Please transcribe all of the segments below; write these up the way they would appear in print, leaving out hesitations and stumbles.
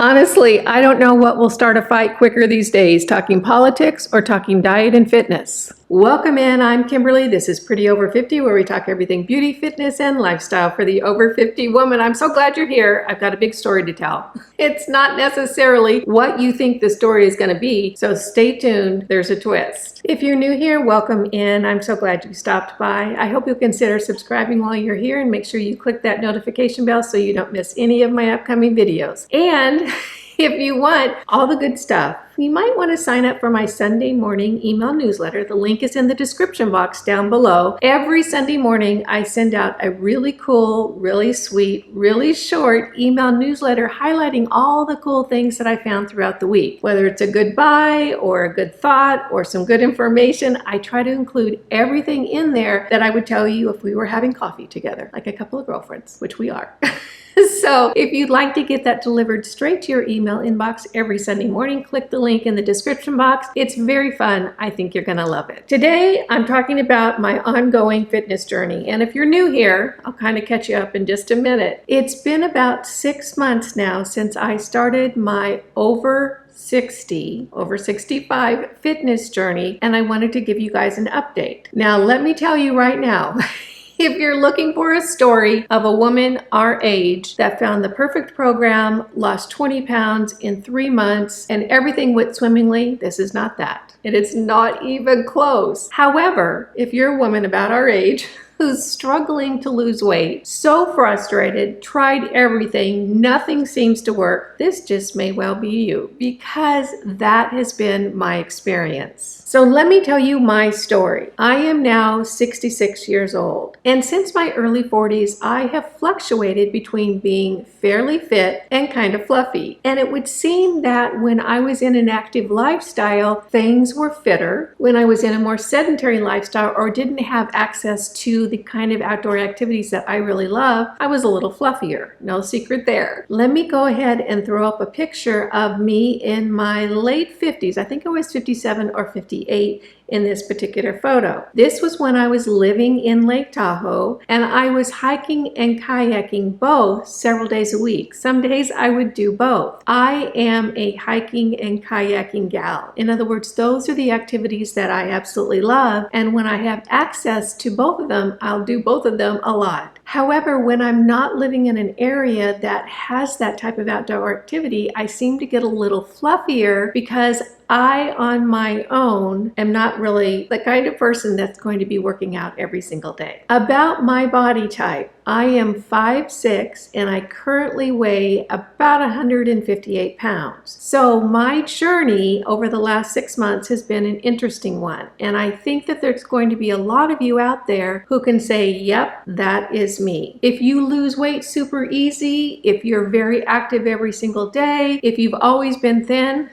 Honestly, I don't know what will start a fight quicker these days, talking politics or talking diet and fitness. Welcome in, I'm Kimberly. This is Pretty Over 50, where we talk everything beauty, fitness, and lifestyle for the over 50 woman. I'm so glad you're here. I've got a big story to tell. It's not necessarily what you think the story is going to be, so stay tuned. There's a twist. If you're new here, welcome in. I'm so glad you stopped by. I hope you'll consider subscribing while you're here and make sure you click that notification bell so you don't miss any of my upcoming videos. And if you want all the good stuff, you might want to sign up for my Sunday morning email newsletter. The link is in the description box down below. Every Sunday morning, I send out a really cool, really sweet, really short email newsletter highlighting all the cool things that I found throughout the week. Whether it's a good buy or a good thought or some good information, I try to include everything in there that I would tell you if we were having coffee together, like a couple of girlfriends, which we are. So if you'd like to get that delivered straight to your email inbox every Sunday morning, click the link in the description box. It's very fun. I think you're going to love it. Today, I'm talking about my ongoing fitness journey. And if you're new here, I'll kind of catch you up in just a minute. It's been about 6 months now since I started my over 65 fitness journey, and I wanted to give you guys an update. Now, let me tell you right now, if you're looking for a story of a woman our age that found the perfect program, lost 20 pounds in 3 months, and everything went swimmingly, this is not that. It is not even close. However, if you're a woman about our age who's struggling to lose weight, so frustrated, tried everything, nothing seems to work, this just may well be you, because that has been my experience. So let me tell you my story. I am now 66 years old, and since my early 40s, I have fluctuated between being fairly fit and kind of fluffy. And it would seem that when I was in an active lifestyle, things were fitter. When I was in a more sedentary lifestyle or didn't have access to the kind of outdoor activities that I really love, I was a little fluffier. No secret there. Let me go ahead and throw up a picture of me in my late 50s. I think I was 57 or 58 in this particular photo. This was when I was living in Lake Tahoe, and I was hiking and kayaking both several days a week. Some days I would do both. I am a hiking and kayaking gal. In other words, those are the activities that I absolutely love, and when I have access to both of them, I'll do both of them a lot. However, when I'm not living in an area that has that type of outdoor activity, I seem to get a little fluffier because I, on my own, am not really the kind of person that's going to be working out every single day. About my body type, I am 5'6", and I currently weigh about 158 pounds. So my journey over the last 6 months has been an interesting one. And I think that there's going to be a lot of you out there who can say, yep, that is me. If you lose weight super easy, if you're very active every single day, if you've always been thin,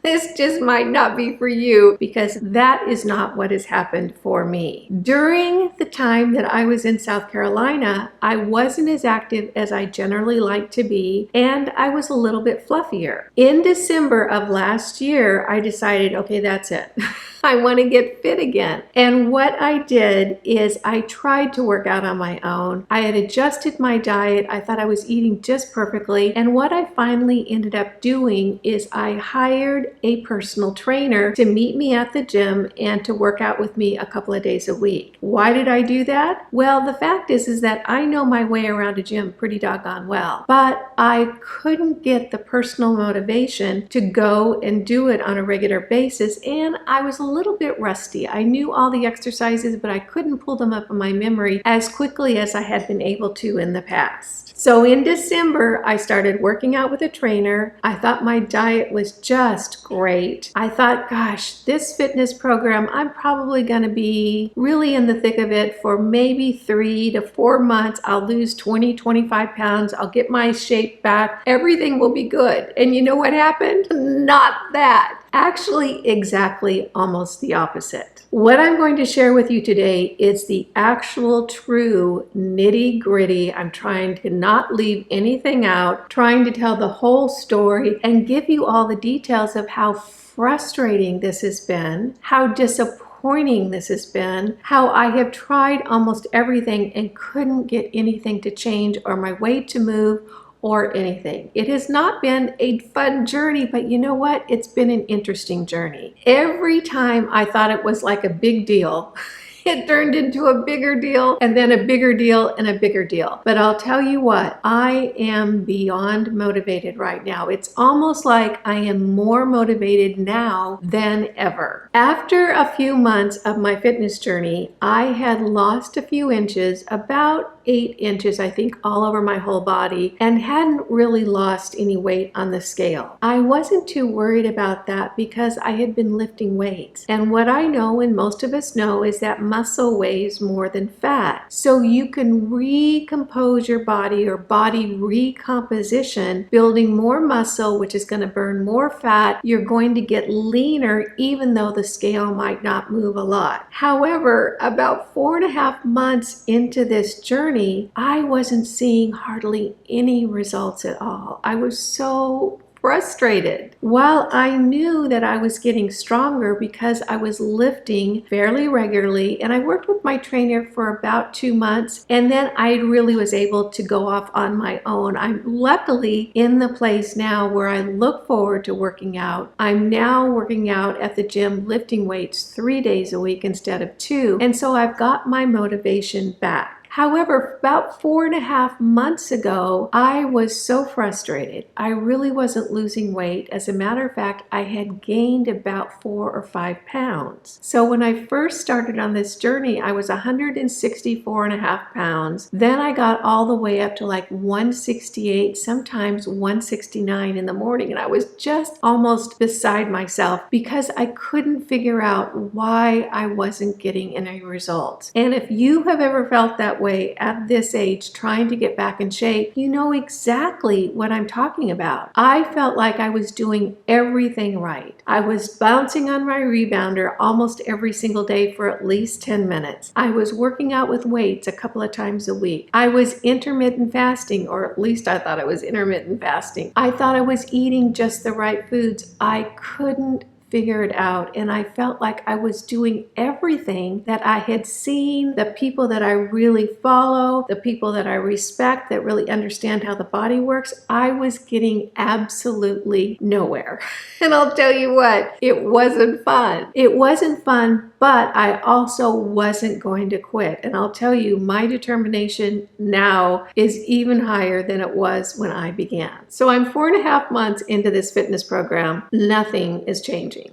this just might not be for you, because that is not what has happened for me. During the time that I was in South Carolina, I wasn't as active as I generally like to be, and I was a little bit fluffier. In December of last year, I decided, okay, that's it. I want to get fit again. And what I did is I tried to work out on my own. I had adjusted my diet. I thought I was eating just perfectly. And what I finally ended up doing is I hired a personal trainer to meet me at the gym and to work out with me a couple of days a week. Why did I do that? Well, the fact is that I know my way around a gym pretty doggone well, but I couldn't get the personal motivation to go and do it on a regular basis, and I was a little bit rusty. I knew all the exercises, but I couldn't pull them up in my memory as quickly as I had been able to in the past. So in December, I started working out with a trainer. I thought my diet was just great. I thought, gosh, this fitness program, I'm probably going to be really in the thick of it for maybe 3 to 4 months. I'll lose 20, 25 pounds. I'll get my shape back. Everything will be good. And you know what happened? Not that. Actually, exactly almost the opposite. What I'm going to share with you today is the actual true nitty-gritty. I'm trying to not leave anything out, trying to tell the whole story and give you all the details of how frustrating this has been, how disappointing this has been, how I have tried almost everything and couldn't get anything to change or my weight to move or anything. It has not been a fun journey, but you know what? It's been an interesting journey. Every time I thought it was like a big deal, it turned into a bigger deal and then a bigger deal and a bigger deal. But I'll tell you what, I am beyond motivated right now. It's almost like I am more motivated now than ever. After a few months of my fitness journey, I had lost a few inches, about 8 inches, I think, all over my whole body, and hadn't really lost any weight on the scale. I wasn't too worried about that because I had been lifting weights. And what I know, and most of us know, is that muscle weighs more than fat. So you can recompose your body or body recomposition, building more muscle, which is going to burn more fat. You're going to get leaner even though the scale might not move a lot. However, about 4.5 months into this journey, I wasn't seeing hardly any results at all. I was so frustrated. While I knew that I was getting stronger because I was lifting fairly regularly, and I worked with my trainer for about 2 months, and then I really was able to go off on my own. I'm luckily in the place now where I look forward to working out. I'm now working out at the gym, lifting weights 3 days a week instead of 2, and so I've got my motivation back. However, about 4.5 months ago, I was so frustrated. I really wasn't losing weight. As a matter of fact, I had gained about 4 or 5 pounds. So when I first started on this journey, I was 164.5 pounds. Then I got all the way up to like 168, sometimes 169 in the morning. And I was just almost beside myself because I couldn't figure out why I wasn't getting any results. And if you have ever felt that way at this age, trying to get back in shape, you know exactly what I'm talking about. I felt like I was doing everything right. I was bouncing on my rebounder almost every single day for at least 10 minutes. I was working out with weights a couple of times a week. I was intermittent fasting, or at least I thought I was intermittent fasting. I thought I was eating just the right foods. I couldn't figure it out, and I felt like I was doing everything that I had seen the people that I really follow, the people that I respect, that really understand how the body works. I was getting absolutely nowhere. And I'll tell you what, it wasn't fun. It wasn't fun, but I also wasn't going to quit. And I'll tell you, my determination now is even higher than it was when I began. So I'm 4.5 months into this fitness program. Nothing is changing.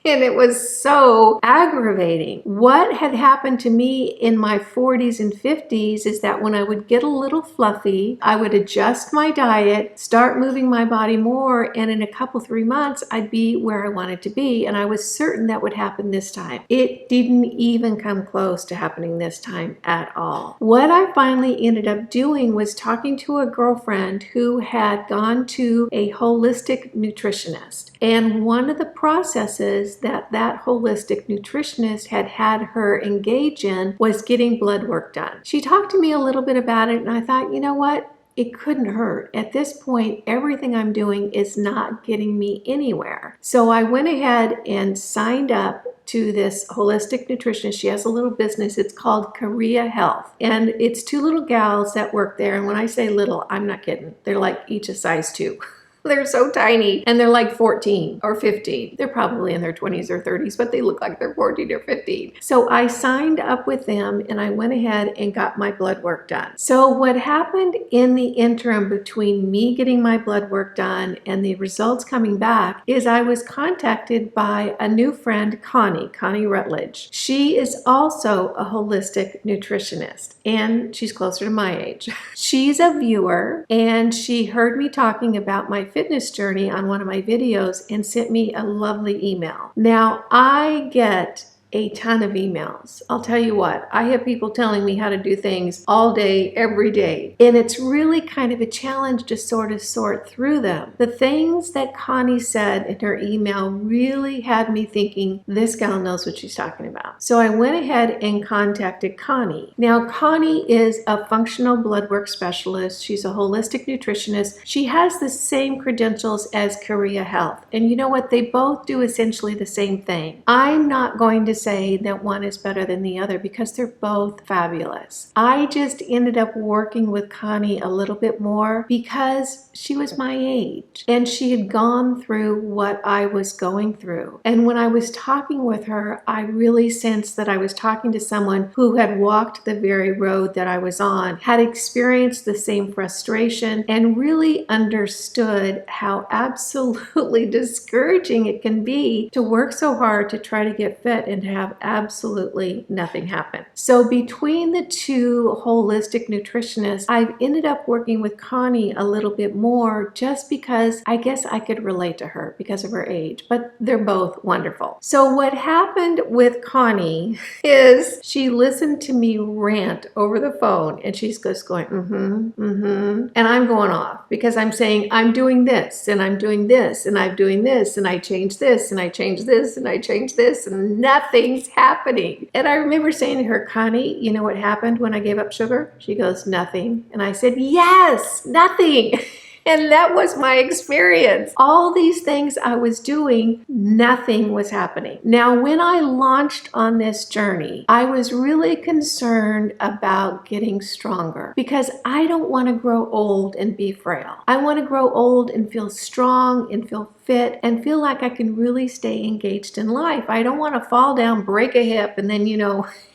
And it was so aggravating. What had happened to me in my 40s and 50s is that when I would get a little fluffy, I would adjust my diet, start moving my body more, and in a couple, 3 months, I'd be where I wanted to be. And I was certain that would happen this time. It didn't even come close to happening this time at all. What I finally ended up doing was talking to a girlfriend who had gone to a holistic nutritionist. And one of the processes that holistic nutritionist had her engage in was getting blood work done. She talked to me a little bit about it, and I thought, you know what? It couldn't hurt. At this point, everything I'm doing is not getting me anywhere. So I went ahead and signed up to this holistic nutritionist. She has a little business. It's called Korea Health. And it's 2 little gals that work there. And when I say little, I'm not kidding. They're like each a size 2. They're so tiny, and they're like 14 or 15. They're probably in their 20s or 30s, but they look like they're 14 or 15. So I signed up with them, and I went ahead and got my blood work done. So what happened in the interim between me getting my blood work done and the results coming back is I was contacted by a new friend, Connie Rutledge. She is also a holistic nutritionist, and she's closer to my age. She's a viewer, and she heard me talking about my fitness journey on one of my videos and sent me a lovely email. Now, I get a ton of emails. I'll tell you what, I have people telling me how to do things all day, every day. And it's really kind of a challenge to sort of sort through them. The things that Connie said in her email really had me thinking, this gal knows what she's talking about. So I went ahead and contacted Connie. Now, Connie is a functional blood work specialist. She's a holistic nutritionist. She has the same credentials as Korea Health. And you know what? They both do essentially the same thing. I'm not going to say that one is better than the other because they're both fabulous. I just ended up working with Connie a little bit more because she was my age and she had gone through what I was going through. And when I was talking with her, I really sensed that I was talking to someone who had walked the very road that I was on, had experienced the same frustration, and really understood how absolutely discouraging it can be to work so hard to try to get fit and have absolutely nothing happen. So between the two holistic nutritionists, I've ended up working with Connie a little bit more just because I guess I could relate to her because of her age, but they're both wonderful. So what happened with Connie is she listened to me rant over the phone and she's just going, and I'm going off because I'm saying, I'm doing this and I'm doing this and I'm doing this and I changed this and I changed this and I changed this and nothing's happening. And I remember saying to her, Connie, you know what happened when I gave up sugar? She goes, nothing. And I said, yes, nothing. And that was my experience. All these things I was doing, nothing was happening. Now, when I launched on this journey, I was really concerned about getting stronger because I don't want to grow old and be frail. I want to grow old and feel strong and feel fit and feel like I can really stay engaged in life. I don't want to fall down, break a hip, and then,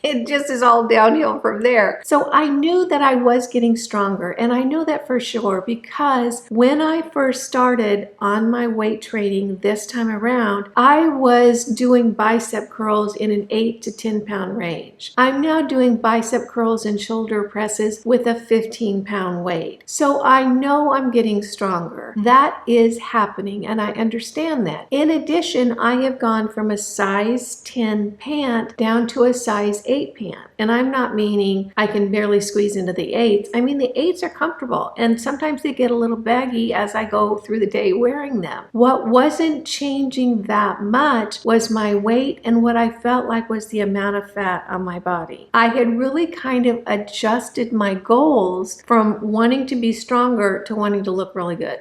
it just is all downhill from there. So I knew that I was getting stronger, and I know that for sure because when I first started on my weight training this time around, I was doing bicep curls in an 8 to 10 pound range. I'm now doing bicep curls and shoulder presses with a 15-pound weight. So I know I'm getting stronger. That is happening, and I understand that. In addition, I have gone from a size 10 pant down to a size 8 pant. And I'm not meaning I can barely squeeze into the 8s. I mean, the 8s are comfortable, and sometimes they get a little baggy as I go through the day wearing them. What wasn't changing that much was my weight and what I felt like was the amount of fat on my body. I had really kind of adjusted my goals from wanting to be stronger to wanting to look really good.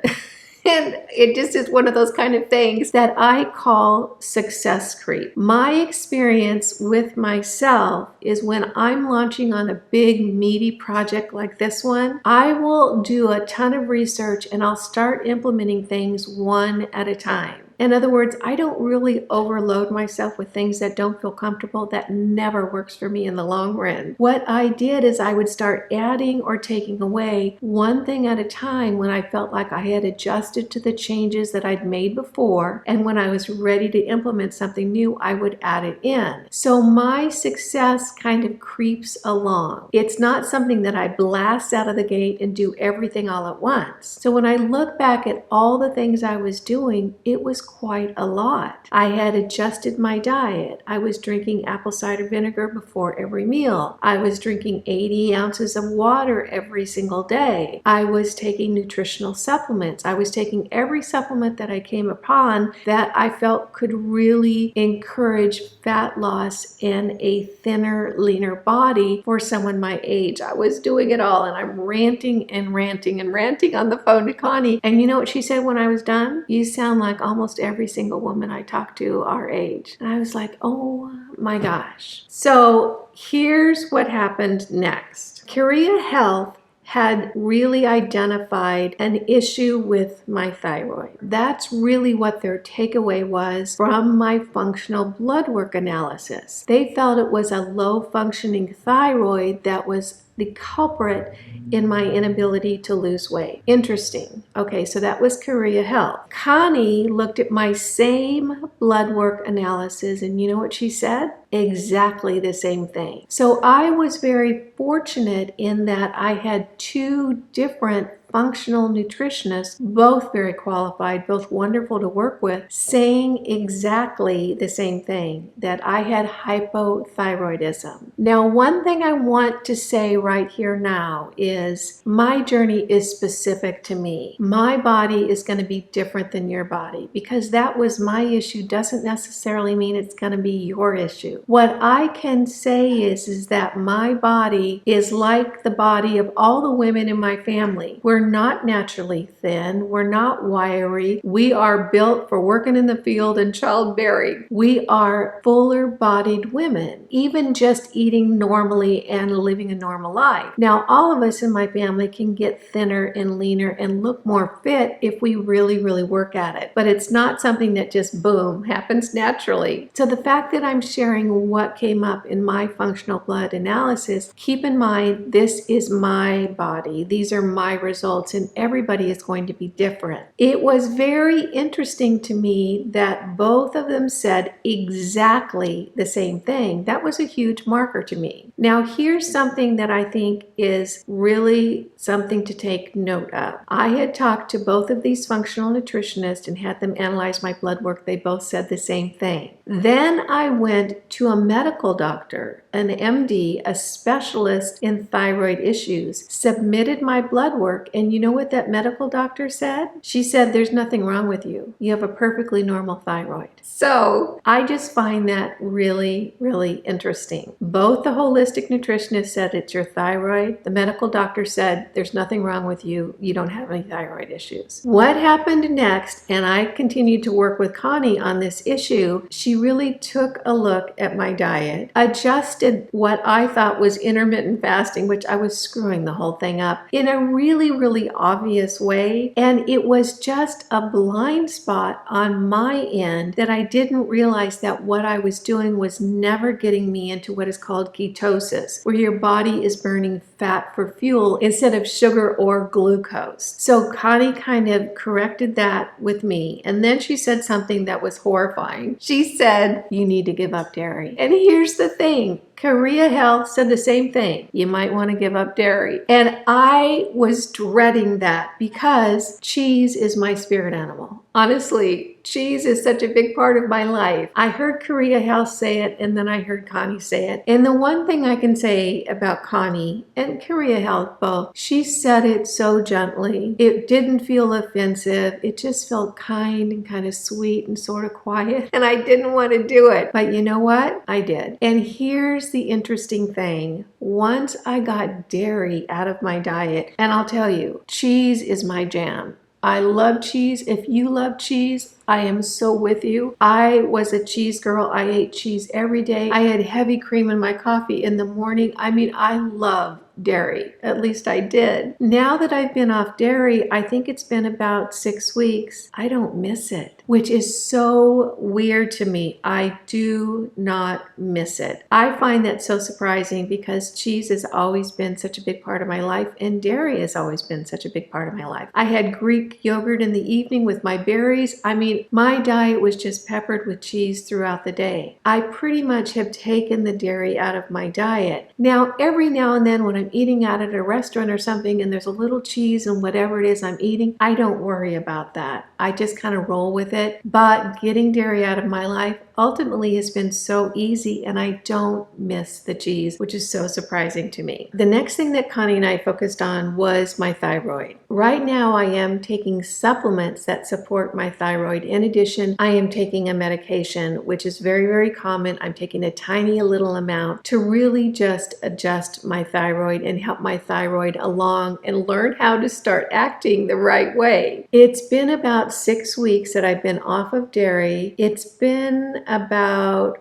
And it just is one of those kind of things that I call success creep. My experience with myself is when I'm launching on a big meaty project like this one, I will do a ton of research and I'll start implementing things one at a time. In other words, I don't really overload myself with things that don't feel comfortable. That never works for me in the long run. What I did is I would start adding or taking away one thing at a time when I felt like I had adjusted to the changes that I'd made before. And when I was ready to implement something new, I would add it in. So my success kind of creeps along. It's not something that I blast out of the gate and do everything all at once. So when I look back at all the things I was doing, it was quite a lot. I had adjusted my diet. I was drinking apple cider vinegar before every meal. I was drinking 80 ounces of water every single day. I was taking nutritional supplements. I was taking every supplement that I came upon that I felt could really encourage fat loss in a thinner, leaner body for someone my age. I was doing it all, and I'm ranting and ranting and ranting on the phone to Connie. And you know what she said when I was done? You sound like almost every single woman I talk to our age. And I was like, oh my gosh. So here's what happened next. Korea Health had really identified an issue with my thyroid. That's really what their takeaway was from my functional blood work analysis. They felt it was a low functioning thyroid that was the culprit in my inability to lose weight. Interesting. Okay, so that was Korea Health. Connie looked at my same blood work analysis, and you know what she said? Exactly the same thing. So I was very fortunate in that I had two different functional nutritionists, both very qualified, both wonderful to work with, saying exactly the same thing, that I had hypothyroidism. Now, one thing I want to say right here now is my journey is specific to me. My body is going to be different than your body because that was my issue doesn't necessarily mean it's going to be your issue. What I can say is that my body is like the body of all the women in my family, where We're not naturally thin. We're not wiry. We are built for working in the field and childbearing. We are fuller bodied women, even just eating normally and living a normal life. Now, all of us in my family can get thinner and leaner and look more fit if we really, really work at it. But it's not something that just boom, happens naturally. So the fact that I'm sharing what came up in my functional blood analysis, keep in mind, this is my body. These are my results, and everybody is going to be different. It was very interesting to me that both of them said exactly the same thing. That was a huge marker to me. Now, here's something that I think is really something to take note of. I had talked to both of these functional nutritionists and had them analyze my blood work. They both said the same thing. Then I went to a medical doctor, an MD, a specialist in thyroid issues, submitted my blood work, and you know what that medical doctor said? She said, there's nothing wrong with you. You have a perfectly normal thyroid. So I just find that really, really interesting. Both the holistic nutritionist said it's your thyroid. The medical doctor said there's nothing wrong with you. You don't have any thyroid issues. What happened next, and I continued to work with Connie on this issue, she really took a look at my diet, adjusted what I thought was intermittent fasting, which I was screwing the whole thing up in a really, really obvious way. And it was just a blind spot on my end that I didn't realize that what I was doing was never getting me into what is called ketosis, where your body is burning fat for fuel instead of sugar or glucose. So Connie kind of corrected that with me. And then she said something that was horrifying. She said, you need to give up dairy. And here's the thing. Korea Health said the same thing. You might want to give up dairy. And I was dreading that because cheese is my spirit animal. Honestly, cheese is such a big part of my life. I heard Korea Health say it, and then I heard Connie say it. And the one thing I can say about Connie and Korea Health both, she said it so gently. It didn't feel offensive. It just felt kind and kind of sweet and sort of quiet. And I didn't want to do it. But you know what? I did. And here's the interesting thing. Once I got dairy out of my diet, and I'll tell you, cheese is my jam. I love cheese. If you love cheese, I am so with you. I was a cheese girl. I ate cheese every day. I had heavy cream in my coffee in the morning. I mean, I love dairy. At least I did. Now that I've been off dairy, I think it's been about 6 weeks. I don't miss it, which is so weird to me. I do not miss it. I find that so surprising because cheese has always been such a big part of my life, and dairy has always been such a big part of my life. I had Greek yogurt in the evening with my berries. I mean, my diet was just peppered with cheese throughout the day. I pretty much have taken the dairy out of my diet. Now, every now and then when I'm eating out at a restaurant or something and there's a little cheese in whatever it is I'm eating, I don't worry about that. I just kind of roll with it. But getting dairy out of my life ultimately has been so easy, and I don't miss the cheese, which is so surprising to me. The next thing that Connie and I focused on was my thyroid. Right now, I am taking supplements that support my thyroid. In addition, I am taking a medication, which is very, very common. I'm taking a tiny little amount to really just adjust my thyroid and help my thyroid along and learn how to start acting the right way. It's been about 6 weeks that I've been off of dairy. It's been about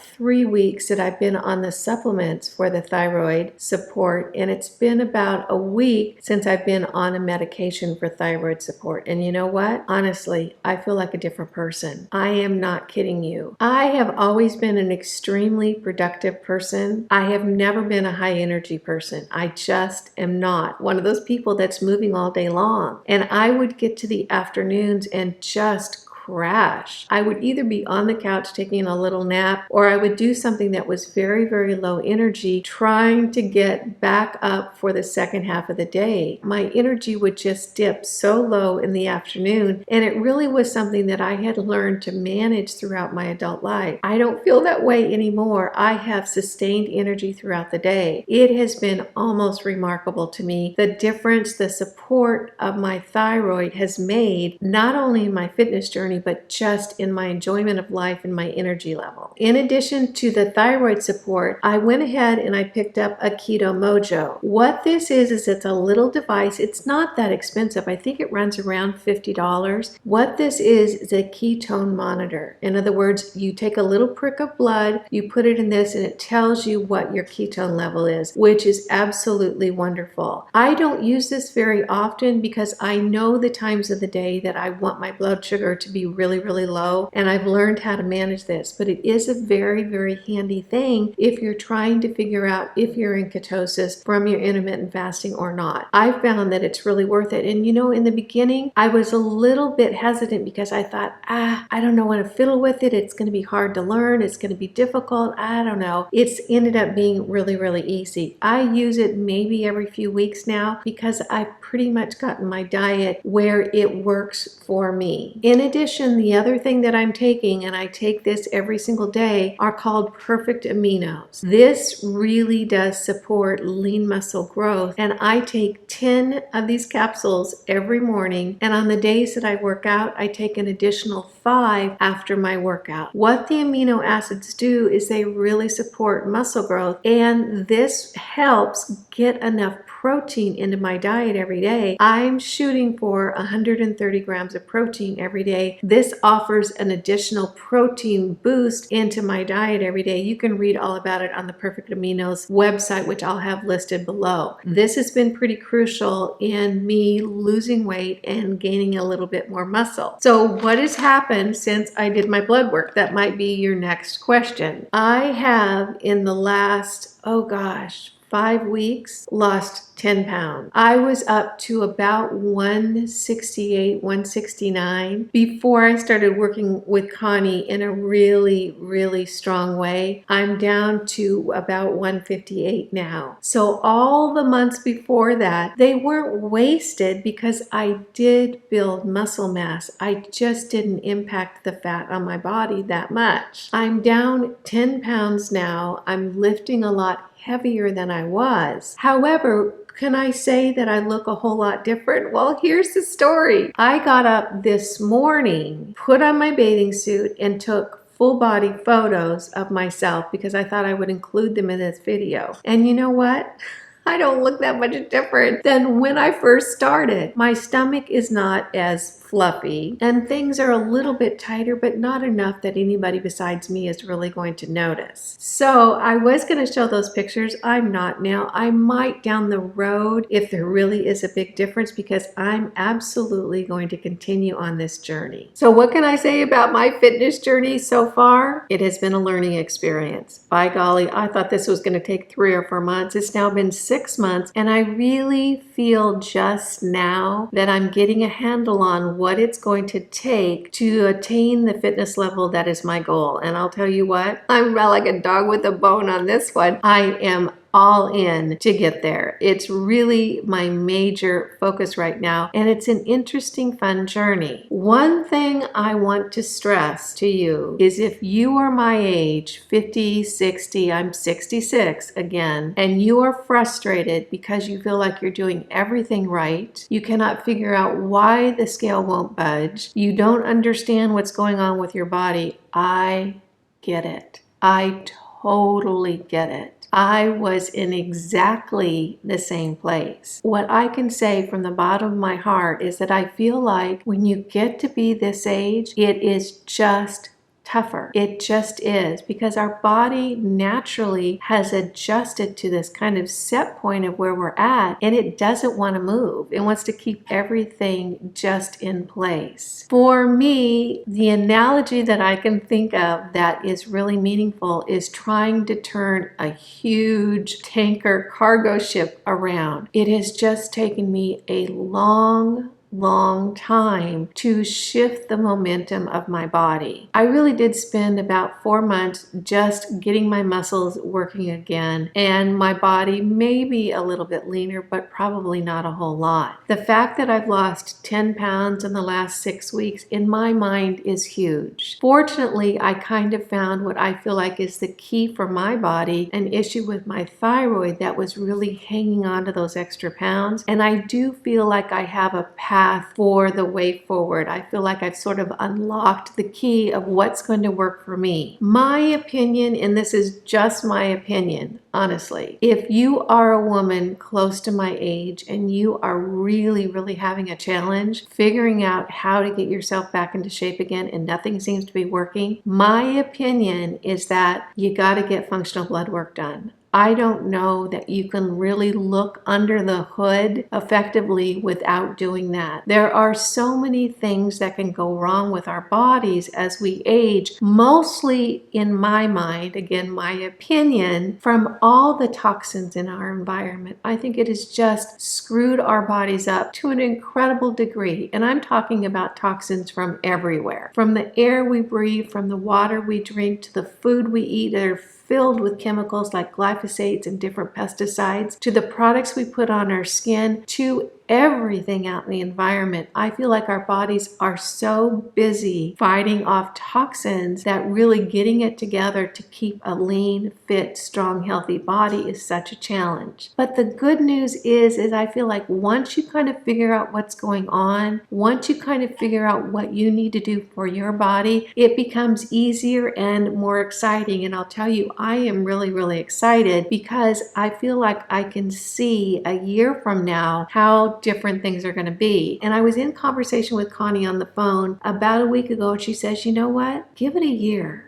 3 weeks that I've been on the supplements for the thyroid support, and it's been about a week since I've been on a medication for thyroid support. And you know what? Honestly, I feel like a different person. I am not kidding you. I have always been an extremely productive person. I have never been a high energy person. I just am not one of those people that's moving all day long. And I would get to the afternoons and just crash. I would either be on the couch taking a little nap, or I would do something that was very, very low energy, trying to get back up for the second half of the day. My energy would just dip so low in the afternoon, and it really was something that I had learned to manage throughout my adult life. I don't feel that way anymore. I have sustained energy throughout the day. It has been almost remarkable to me the difference the support of my thyroid has made, not only in my fitness journey, journey, but just in my enjoyment of life and my energy level. In addition to the thyroid support, I went ahead and I picked up a Keto Mojo. What this is it's a little device. It's not that expensive. I think it runs around $50. What this is a ketone monitor. In other words, you take a little prick of blood, you put it in this, and it tells you what your ketone level is, which is absolutely wonderful. I don't use this very often because I know the times of the day that I want my blood sugar to be really, really low, and I've learned how to manage this. But it is a very, very handy thing if you're trying to figure out if you're in ketosis from your intermittent fasting or not. I found that it's really worth it. And you know, in the beginning, I was a little bit hesitant because I thought, I don't know how to fiddle with it. It's going to be hard to learn. It's going to be difficult. I don't know. It's ended up being really, really easy. I use it maybe every few weeks now because I've pretty much gotten my diet where it works for me. In addition, the other thing that I'm taking, and I take this every single day, are called perfect aminos. This really does support lean muscle growth, and I take 10 of these capsules every morning, and on the days that I work out, I take an additional 5 after my workout. What the amino acids do is they really support muscle growth, and this helps get enough protein into my diet every day. I'm shooting for 130 grams of protein every day. This offers an additional protein boost into my diet every day. You can read all about it on the Perfect Aminos website, which I'll have listed below. This has been pretty crucial in me losing weight and gaining a little bit more muscle. So what has happened since I did my blood work? That might be your next question. I have in the last, 5 weeks, lost 10 pounds. I was up to about 168, 169 before I started working with Connie in a really, really strong way. I'm down to about 158 now. So all the months before that, they weren't wasted because I did build muscle mass. I just didn't impact the fat on my body that much. I'm down 10 pounds now. I'm lifting a lot heavier than I was. However, can I say that I look a whole lot different? Well, here's the story. I got up this morning, put on my bathing suit, and took full body photos of myself because I thought I would include them in this video. And you know what? I don't look that much different than when I first started. My stomach is not as fluffy and things are a little bit tighter, but not enough that anybody besides me is really going to notice. So I was going to show those pictures. I'm not now. I might down the road if there really is a big difference because I'm absolutely going to continue on this journey. So what can I say about my fitness journey so far? It has been a learning experience. By golly, I thought this was going to take 3 or 4 months. It's now been 6 months, and I really feel just now that I'm getting a handle on what it's going to take to attain the fitness level that is my goal. And I'll tell you what, I'm like a dog with a bone on this one. I am all in to get there. It's really my major focus right now, and it's an interesting, fun journey. One thing I want to stress to you is if you are my age, 50, 60, I'm 66 again, and you are frustrated because you feel like you're doing everything right, you cannot figure out why the scale won't budge, you don't understand what's going on with your body, I get it. I totally get it. I was in exactly the same place. What I can say from the bottom of my heart is that I feel like when you get to be this age, it is just tougher. It just is, because our body naturally has adjusted to this kind of set point of where we're at, and it doesn't want to move. It wants to keep everything just in place. For me, the analogy that I can think of that is really meaningful is trying to turn a huge tanker cargo ship around. It has just taken me a long time to shift the momentum of my body. I really did spend about 4 months just getting my muscles working again, and my body may be a little bit leaner, but probably not a whole lot. The fact that I've lost 10 pounds in the last 6 weeks in my mind is huge. Fortunately, I kind of found what I feel like is the key for my body, an issue with my thyroid that was really hanging on to those extra pounds, and I do feel like I have a path path for the way forward. I feel like I've sort of unlocked the key of what's going to work for me. My opinion, and this is just my opinion, honestly, if you are a woman close to my age and you are really having a challenge figuring out how to get yourself back into shape again and nothing seems to be working, my opinion is that you got to get functional blood work done. I don't know that you can really look under the hood effectively without doing that. There are so many things that can go wrong with our bodies as we age, mostly in my mind, again, my opinion, from all the toxins in our environment. I think it has just screwed our bodies up to an incredible degree. And I'm talking about toxins from everywhere, from the air we breathe, from the water we drink, to the food we eat that are filled with chemicals like glyphosates and different pesticides, to the products we put on our skin, to everything out in the environment. I feel like our bodies are so busy fighting off toxins that really getting it together to keep a lean, fit, strong, healthy body is such a challenge. But the good news is I feel like once you kind of figure out what's going on, once you kind of figure out what you need to do for your body, it becomes easier and more exciting. And I'll tell you, I am really excited because I feel like I can see a year from now how different things are going to be. And I was in conversation with Connie on the phone about a week ago, and she says, you know what? Give it a year.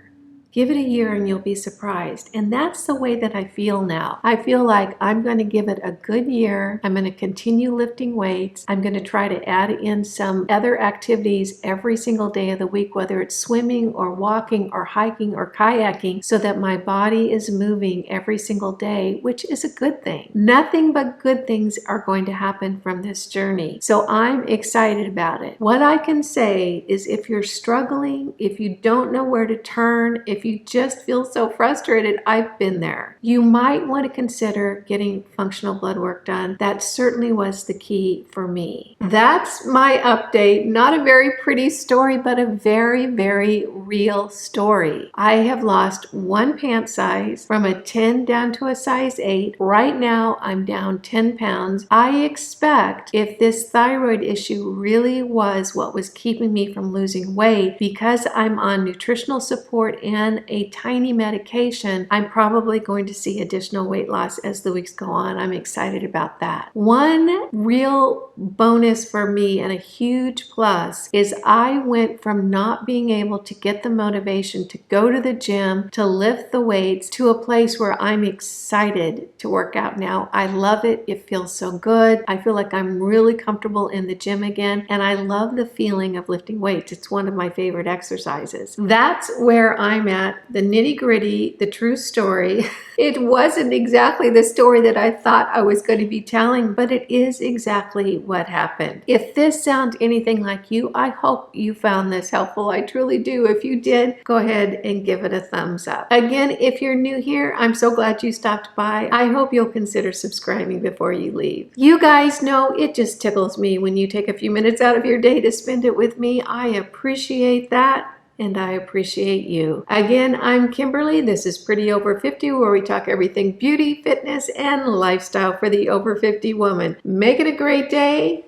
Give it a year and you'll be surprised. And that's the way that I feel now. I feel like I'm going to give it a good year. I'm going to continue lifting weights. I'm going to try to add in some other activities every single day of the week, whether it's swimming or walking or hiking or kayaking, so that my body is moving every single day, which is a good thing. Nothing but good things are going to happen from this journey. So I'm excited about it. What I can say is if you're struggling, if you don't know where to turn, if you just feel so frustrated, I've been there. You might want to consider getting functional blood work done. That certainly was the key for me. That's my update. Not a very pretty story, but a very real story. I have lost 1 pant size from a 10 down to a size 8. Right now, I'm down 10 pounds. I expect if this thyroid issue really was what was keeping me from losing weight, because I'm on nutritional support and a tiny medication, I'm probably going to see additional weight loss as the weeks go on. I'm excited about that. One real bonus for me and a huge plus is I went from not being able to get the motivation to go to the gym, to lift the weights, to a place where I'm excited to work out now. I love it. It feels so good. I feel like I'm really comfortable in the gym again, and I love the feeling of lifting weights. It's one of my favorite exercises. That's where I'm at. The nitty-gritty, the true story. It wasn't exactly the story that I thought I was going to be telling, but it is exactly what happened. If this sounds anything like you, I hope you found this helpful. I truly do. If you did, go ahead and give it a thumbs up. Again, if you're new here, I'm so glad you stopped by. I hope you'll consider subscribing before you leave. You guys know it just tickles me when you take a few minutes out of your day to spend it with me. I appreciate that. And I appreciate you. Again, I'm Kimberly. This is Pretty Over 50, where we talk everything beauty, fitness, and lifestyle for the over 50 woman. Make it a great day,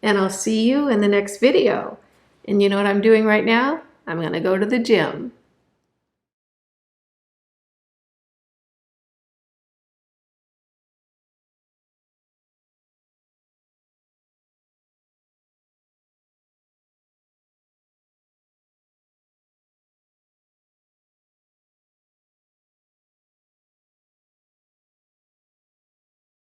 and I'll see you in the next video. And you know what I'm doing right now? I'm gonna go to the gym.